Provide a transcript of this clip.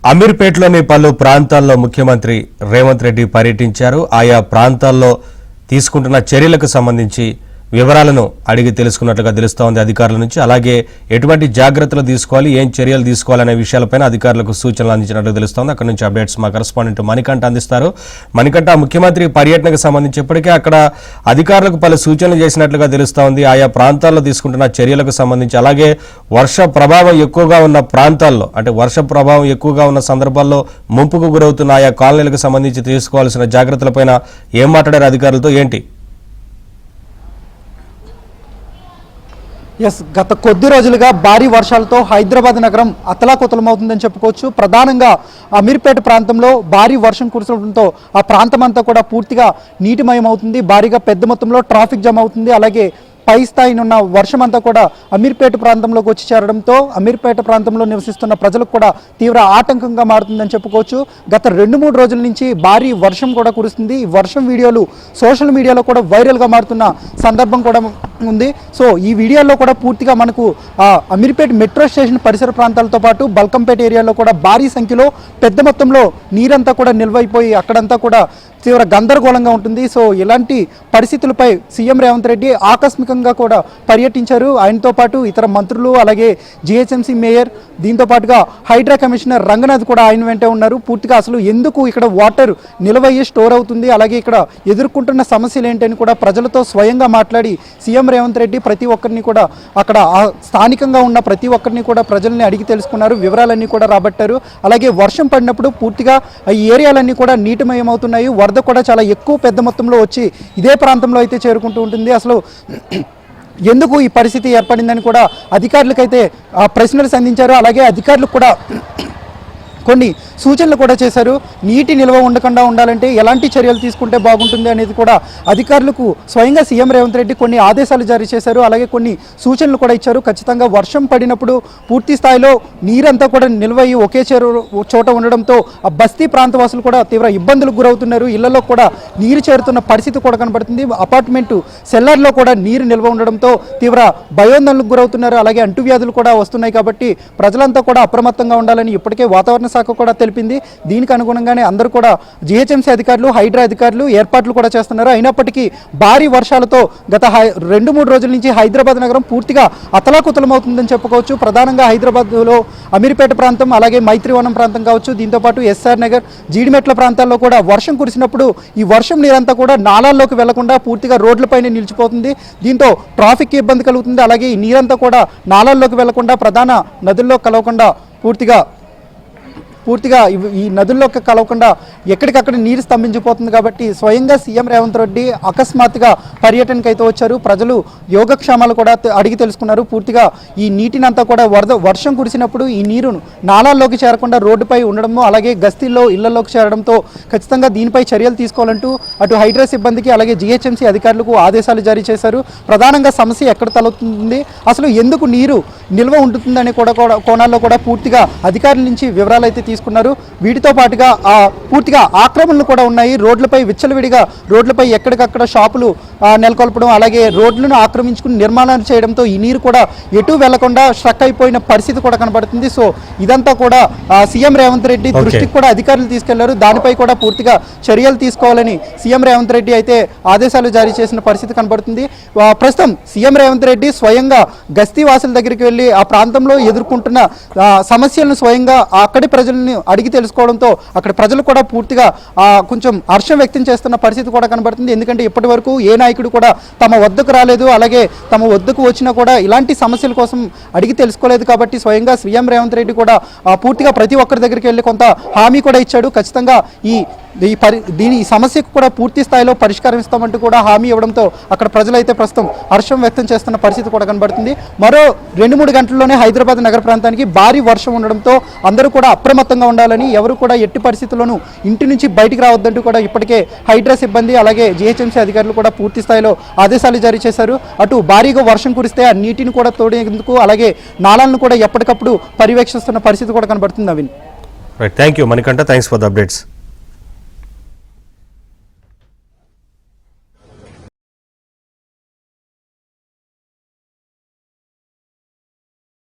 అమీర్పేటలోని పలు ప్రాంతాల్లో ముఖ్యమంత్రి రేవంత్ రెడ్డి పర్యటించారు. ఆయా ప్రాంతాల్లో తీసుకుంటున్న చర్యలకు సంబంధించి వివరాలను అడిగి తెలుసుకున్నట్లుగా తెలుస్తోంది అధికారుల నుంచి. అలాగే ఎటువంటి జాగ్రత్తలు తీసుకోవాలి, ఏం చర్యలు తీసుకోవాలనే విషయాలపైన అధికారులకు సూచనలు అందించినట్లు తెలుస్తోంది. అక్కడ నుంచి అప్డేట్స్ మా కరెస్పాండెంట్ మణికంఠ అందిస్తారు. మణికంఠ, ముఖ్యమంత్రి పర్యటనకు సంబంధించి ఇప్పటికే అక్కడ అధికారులకు పలు సూచనలు చేసినట్లుగా తెలుస్తోంది. ఆయా ప్రాంతాల్లో తీసుకుంటున్న చర్యలకు సంబంధించి, అలాగే వర్ష ప్రభావం ఎక్కువగా ఉన్న ప్రాంతాల్లో, అంటే వర్ష ప్రభావం ఎక్కువగా ఉన్న సందర్భాల్లో ముంపుకు గురవుతున్న ఆయా కాలనీలకు సంబంధించి తీసుకోవాల్సిన జాగ్రత్తలపైన ఏం మాట్లాడారు అధికారులతో, ఏంటి? గత కొద్ది రోజులుగా భారీ వర్షాలతో హైదరాబాద్ నగరం అతలాకుతలమవుతుందని చెప్పుకోవచ్చు. ప్రధానంగా అమీర్పేట ప్రాంతంలో భారీ వర్షం కురవడంతో ఆ ప్రాంతం అంతా కూడా పూర్తిగా నీటిమయం అవుతుంది. భారీగా పెద్ద మొత్తంలో ట్రాఫిక్ జామ్ అవుతుంది. అలాగే పై స్థాయిని ఉన్న వర్షం అంతా కూడా అమీర్పేట ప్రాంతంలోకి వచ్చి చేరడంతో అమీర్పేట ప్రాంతంలో నివసిస్తున్న ప్రజలకు కూడా తీవ్ర ఆటంకంగా మారుతుందని చెప్పుకోవచ్చు. గత 2-3 రోజుల నుంచి భారీ వర్షం కూడా కురుస్తుంది. ఈ వర్షం వీడియోలు సోషల్ మీడియాలో కూడా వైరల్గా మారుతున్న సందర్భం కూడా ఉంది. సో ఈ వీడియోలో కూడా పూర్తిగా మనకు అమీర్పేట మెట్రో స్టేషన్ పరిసర ప్రాంతాలతో పాటు బల్కంపేట ఏరియాలో కూడా భారీ సంఖ్యలో పెద్ద మొత్తంలో నీరంతా కూడా నిల్వైపోయి అక్కడంతా కూడా తీవ్ర గందరగోళంగా ఉంటుంది. సో ఇలాంటి పరిస్థితులపై సీఎం రేవంత్ రెడ్డి ఆకస్మికంగా కూడా పర్యటించారు. ఆయనతో పాటు ఇతర మంత్రులు, అలాగే జిహెచ్ఎంసీ మేయర్, దీంతో పాటుగా హైడ్రా కమిషనర్ రంగనాథ్ కూడా ఆయన వెంటే ఉన్నారు. పూర్తిగా అసలు ఎందుకు ఇక్కడ వాటర్ నిల్వయ్యి స్టోర్ అవుతుంది, అలాగే ఇక్కడ ఎదుర్కొంటున్న సమస్యలు ఏంటని కూడా ప్రజలతో స్వయంగా మాట్లాడి సీఎం రేవంత్ రెడ్డి ప్రతి ఒక్కరిని కూడా అక్కడ స్థానికంగా ఉన్న ప్రతి ఒక్కరిని కూడా ప్రజల్ని అడిగి తెలుసుకున్నారు, వివరాలన్నీ కూడా రాబట్టారు. అలాగే వర్షం పడినప్పుడు పూర్తిగా ఈ ఏరియాలన్నీ కూడా నీటిమయం అవుతున్నాయి. వరద కూడా చాలా ఎక్కువ పెద్ద మొత్తంలో వచ్చి ఇదే ప్రాంతంలో అయితే చేరుకుంటూ ఉంటుంది. అసలు ఎందుకు ఈ పరిస్థితి ఏర్పడిందని కూడా అధికారులకైతే ప్రశ్నలు సంధించారు. అలాగే అధికారులకు కూడా కొన్ని సూచనలు కూడా చేశారు. నీటి నిల్వ ఉండకుండా ఉండాలంటే ఎలాంటి చర్యలు తీసుకుంటే బాగుంటుంది అనేది కూడా అధికారులకు స్వయంగా సీఎం రేవంత్ రెడ్డి కొన్ని ఆదేశాలు జారీ చేశారు. అలాగే కొన్ని సూచనలు కూడా ఇచ్చారు. ఖచ్చితంగా వర్షం పడినప్పుడు పూర్తి స్థాయిలో నీరంతా కూడా నిల్వయ్యి ఒకే చోట ఉండడంతో ఆ బస్తీ ప్రాంతవాసులు కూడా తీవ్ర ఇబ్బందులకు గురవుతున్నారు. ఇళ్లలో కూడా నీరు చేరుతున్న పరిస్థితి కూడా కనబడుతుంది. అపార్ట్మెంటు సెల్లర్లో కూడా నీరు నిల్వ ఉండడంతో తీవ్ర భయోందనలకు గురవుతున్నారు. అలాగే అంటువ్యాధులు కూడా వస్తున్నాయి. కాబట్టి ప్రజలంతా కూడా అప్రమత్తంగా ఉండాలని ఇప్పటికే వాతావరణ శాఖ కూడా తెలిపింది. దీనికి అనుగుణంగానే అందరూ కూడా జిహెచ్ఎంసీ అధికారులు, హైడ్రా అధికారులు ఏర్పాట్లు కూడా చేస్తున్నారు. అయినప్పటికీ భారీ వర్షాలతో గత 2-3 రోజుల నుంచి హైదరాబాద్ నగరం పూర్తిగా అతలాకుతలమవుతుందని చెప్పుకోవచ్చు. ప్రధానంగా హైదరాబాద్లో అమీర్పేట ప్రాంతం, అలాగే మైత్రివనం ప్రాంతం కావచ్చు, దీంతోపాటు ఎస్ఆర్ నగర్, జీడిమెట్ల ప్రాంతాల్లో కూడా వర్షం కురిసినప్పుడు ఈ వర్షం నీరంతా కూడా నాలాల్లోకి వెళ్లకుండా పూర్తిగా రోడ్లపైనే నిలిచిపోతుంది. దీంతో ట్రాఫిక్ ఇబ్బంది కలుగుతుంది. అలాగే ఈ నీరంతా కూడా నాలాల్లోకి వెళ్లకుండా ప్రధాన నదుల్లో కలవకుండా పూర్తిగా ఈ నదుల్లోకి కలవకుండా ఎక్కడికక్కడ నీరు స్తంభించిపోతుంది. కాబట్టి స్వయంగా సీఎం రేవంత్ రెడ్డి అకస్మాత్తుగా పర్యటనకు అయితే వచ్చారు. ప్రజలు యోగక్షేమాలు కూడా అడిగి తెలుసుకున్నారు. పూర్తిగా ఈ నీటినంతా కూడా వర్షం కురిసినప్పుడు ఈ నీరు నాలాల్లోకి చేరకుండా రోడ్డుపై ఉండడము, అలాగే గస్తీల్లో ఇళ్లలోకి చేరడంతో ఖచ్చితంగా దీనిపై చర్యలు తీసుకోవాలంటూ అటు హైడ్రా సిబ్బందికి అలాగే జిహెచ్ఎంసీ అధికారులకు ఆదేశాలు జారీ చేశారు. ప్రధానంగా సమస్య ఎక్కడ తలెత్తుతుంది, అసలు ఎందుకు నీరు నిల్వ ఉంటుందనే కోణాల్లో కూడా పూర్తిగా అధికారుల నుంచి వివరాలు అయితే తీసుకున్నారు. వీటితో పాటుగా పూర్తిగా ఆక్రమణలు కూడా ఉన్నాయి. రోడ్లపై విచ్చలవిడిగా రోడ్లపై ఎక్కడికక్కడ షాపులు నెలకొల్పడం, అలాగే రోడ్లను ఆక్రమించుకుని నిర్మాణాలు చేయడంతో ఈ నీరు కూడా ఎటు వెళ్లకుండా స్ట్రక్ అయిపోయిన పరిస్థితి కూడా కనబడుతుంది. సో ఇదంతా కూడా సీఎం రేవంత్ రెడ్డి దృష్టికి కూడా అధికారులు తీసుకెళ్లారు. దానిపై కూడా పూర్తిగా చర్యలు తీసుకోవాలని సీఎం రేవంత్ రెడ్డి అయితే ఆదేశాలు జారీ చేసిన పరిస్థితి కనబడుతుంది. ప్రస్తుతం సీఎం రేవంత్ రెడ్డి స్వయంగా గస్తీ వాసుల దగ్గరికి వెళ్ళి ఆ ప్రాంతంలో ఎదుర్కొంటున్న సమస్యలను స్వయంగా అక్కడి ప్రజలను అడిగి తెలుసుకోవడంతో అక్కడ ప్రజలు కూడా పూర్తిగా కొంచెం హర్షం వ్యక్తం చేస్తున్న పరిస్థితి కూడా కనబడుతుంది. ఎందుకంటే ఇప్పటి వరకు ఏ నాయకుడు కూడా తమ వద్దకు రాలేదు, అలాగే తమ వద్దకు వచ్చినా కూడా ఇలాంటి సమస్యల కోసం అడిగి తెలుసుకోలేదు. కాబట్టి స్వయంగా సీఎం రేవంత్ రెడ్డి కూడా పూర్తిగా ప్రతి ఒక్కరి దగ్గరికి వెళ్ళి కొంత హామీ కూడా ఇచ్చాడు. ఖచ్చితంగా దీని సమస్యకు కూడా పూర్తి స్థాయిలో పరిష్కారం ఇస్తామంటూ కూడా హామీ ఇవ్వడంతో అక్కడ ప్రజలైతే ప్రస్తుతం హర్షం వ్యక్తం చేస్తున్న పరిస్థితి కూడా కనబడుతుంది. మరో 2-3 గంటల్లోనే హైదరాబాద్ నగర ప్రాంతానికి భారీ వర్షం ఉండడంతో అందరూ కూడా అప్రమత్తంగా ఉండాలని, ఎవరు కూడా ఎట్టి పరిస్థితుల్లోనూ ఇంటి నుంచి బయటికి రావద్దంటూ కూడా ఇప్పటికే హైడ్రా సిబ్బంది అలాగే జిహెచ్ఎంసీ అధికారులు కూడా పూర్తి స్థాయిలో ఆదేశాలు జారీ చేశారు. అటు భారీగా వర్షం కురిస్తే ఆ నీటిని కూడా తోడేందుకు అలాగే నాళాలను కూడా ఎప్పటికప్పుడు పర్యవేక్షిస్తున్న పరిస్థితి కూడా కనబడుతుంది. Naveen, thank you Manikanta, thanks for the updates.